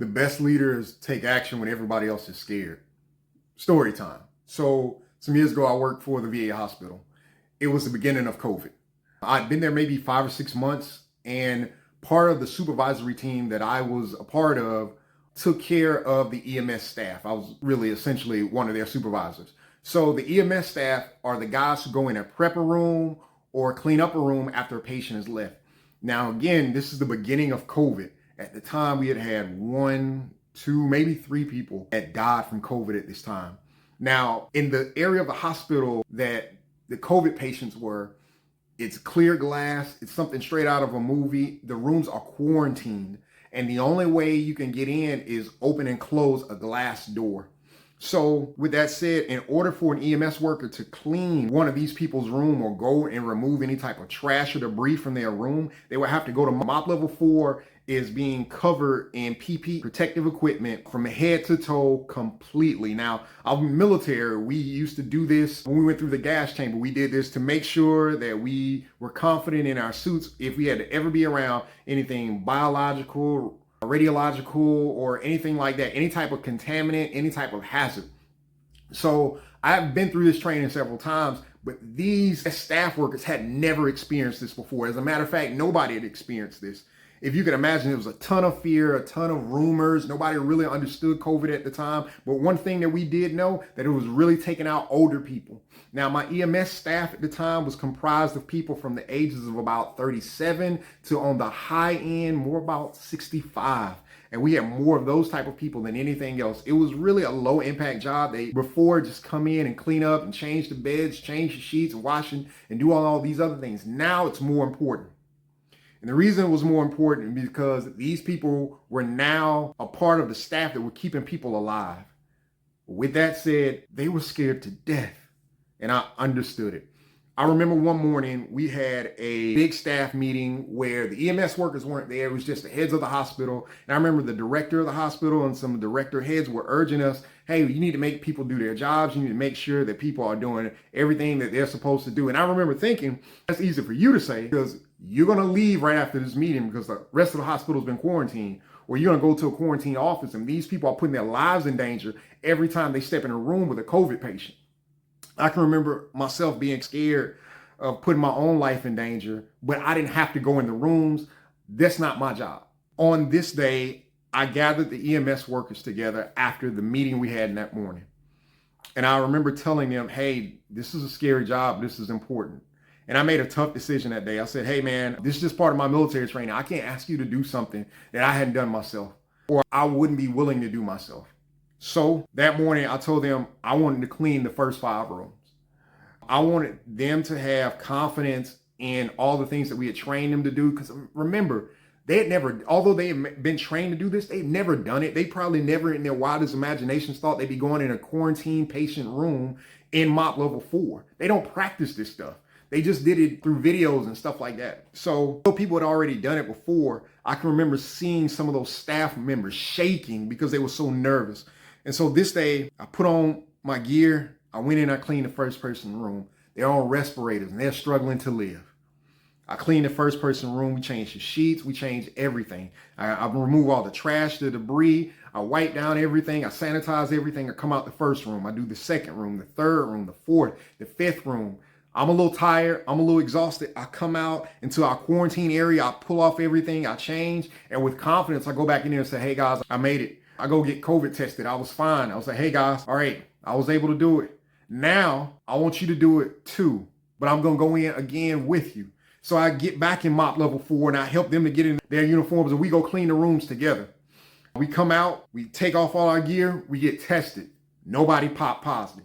The best leaders take action when everybody else is scared. Story time. So some years ago, I worked for the VA hospital. It was the beginning of COVID. I'd been there maybe 5 or 6 months, and part of the supervisory team that I was a part of took care of the EMS staff. I was really essentially one of their supervisors. So the EMS staff are the guys who go in and prep a room or clean up a room after a patient has left. Now, again, this is the beginning of COVID. At the time, we had one, two, maybe three people that died from COVID at this time. Now, in the area of the hospital that the COVID patients were, it's clear glass. It's something straight out of a movie. The rooms are quarantined, and the only way you can get in is open and close a glass door. So with that said, in order for an EMS worker to clean one of these people's room or go and remove any type of trash or debris from their room, they would have to go to mop level 4 is being covered in PPE protective equipment from head to toe completely. Now, I'm military. We used to do this when we went through the gas chamber. We did this to make sure that we were confident in our suits if we had to ever be around anything biological, radiological, or anything like that, any type of contaminant, any type of hazard. So I've been through this training several times, but these staff workers had never experienced this before. As a matter of fact, nobody had experienced this. If you can imagine, there was a ton of fear, a ton of rumors. Nobody really understood COVID at the time. But one thing that we did know, that it was really taking out older people. Now, my EMS staff at the time was comprised of people from the ages of about 37 to, on the high end, more about 65. And we had more of those type of people than anything else. It was really a low impact job. They before just come in and clean up and change the beds, change the sheets, washing, and do all these other things. Now it's more important. And the reason it was more important because these people were now a part of the staff that were keeping people alive. With that said, they were scared to death, and I understood it. I remember one morning we had a big staff meeting where the EMS workers weren't there. It was just the heads of the hospital. And I remember the director of the hospital and some director heads were urging us, hey, you need to make people do their jobs. You need to make sure that people are doing everything that they're supposed to do. And I remember thinking, that's easy for you to say because you're going to leave right after this meeting because the rest of the hospital's been quarantined, or you're going to go to a quarantine office, and these people are putting their lives in danger every time they step in a room with a COVID patient. I can remember myself being scared of putting my own life in danger, but I didn't have to go in the rooms. That's not my job. On this day, I gathered the EMS workers together after the meeting we had that morning. And I remember telling them, hey, this is a scary job. This is important. And I made a tough decision that day. I said, hey, man, this is just part of my military training. I can't ask you to do something that I hadn't done myself, or I wouldn't be willing to do myself. So that morning, I told them I wanted to clean the first 5 rooms. I wanted them to have confidence in all the things that we had trained them to do. Because remember, they had never, although they had been trained to do this, they'd never done it. They probably never in their wildest imaginations thought they'd be going in a quarantine patient room in MOP level 4. They don't practice this stuff. They just did it through videos and stuff like that. So though people had already done it before, I can remember seeing some of those staff members shaking because they were so nervous. And so this day, I put on my gear. I went in, I cleaned the first person room. They're on respirators and they're struggling to live. I cleaned the first person room. We changed the sheets. We changed everything. I removed all the trash, the debris. I wiped down everything. I sanitized everything. I come out the first room. I do the second room, the third room, the fourth, the fifth room. I'm a little tired. I'm a little exhausted. I come out into our quarantine area. I pull off everything. I change. And with confidence, I go back in there and say, hey, guys, I made it. I go get COVID tested. I was fine. I was like, hey, guys, all right, I was able to do it. Now, I want you to do it too, but I'm going to go in again with you. So I get back in MOP level 4 and I help them to get in their uniforms and we go clean the rooms together. We come out, we take off all our gear, we get tested. Nobody popped positive.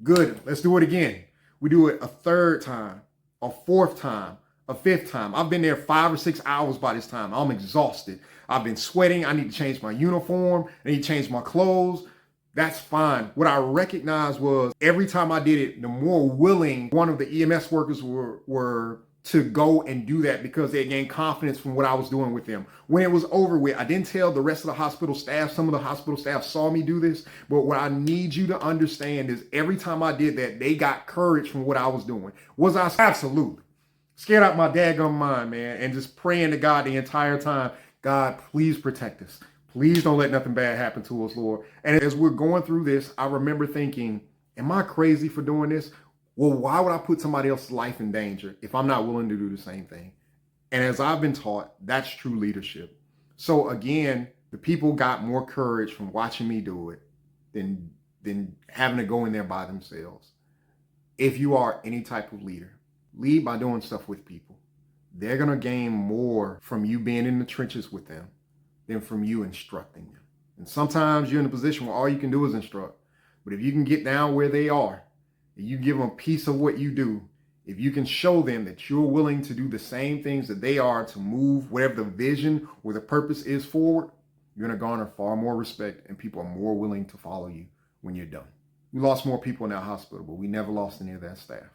Good, let's do it again. We do it a third time, a fourth time, a fifth time. I've been there 5 or 6 hours by this time. I'm exhausted. I've been sweating. I need to change my uniform. I need to change my clothes. That's fine. What I recognized was every time I did it, the more willing one of the EMS workers were to go and do that because they gained confidence from what I was doing with them. When it was over with, I didn't tell the rest of the hospital staff. Some of the hospital staff saw me do this, but what I need you to understand is every time I did that, they got courage from what I was doing. Was I? Absolutely. Scared out my daggum mind, man, and just praying to God the entire time, God, please protect us. Please don't let nothing bad happen to us, Lord. And as we're going through this, I remember thinking, am I crazy for doing this? Well, why would I put somebody else's life in danger if I'm not willing to do the same thing? And as I've been taught, that's true leadership. So again, the people got more courage from watching me do it than having to go in there by themselves. If you are any type of leader, lead by doing stuff with people. They're going to gain more from you being in the trenches with them than from you instructing them. And sometimes you're in a position where all you can do is instruct. But if you can get down where they are, and you give them a piece of what you do, if you can show them that you're willing to do the same things that they are to move whatever the vision or the purpose is forward, you're going to garner far more respect and people are more willing to follow you when you're done. We lost more people in that hospital, but we never lost any of that staff.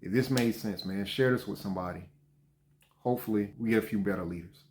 If this made sense, man, share this with somebody. Hopefully we get a few better leaders.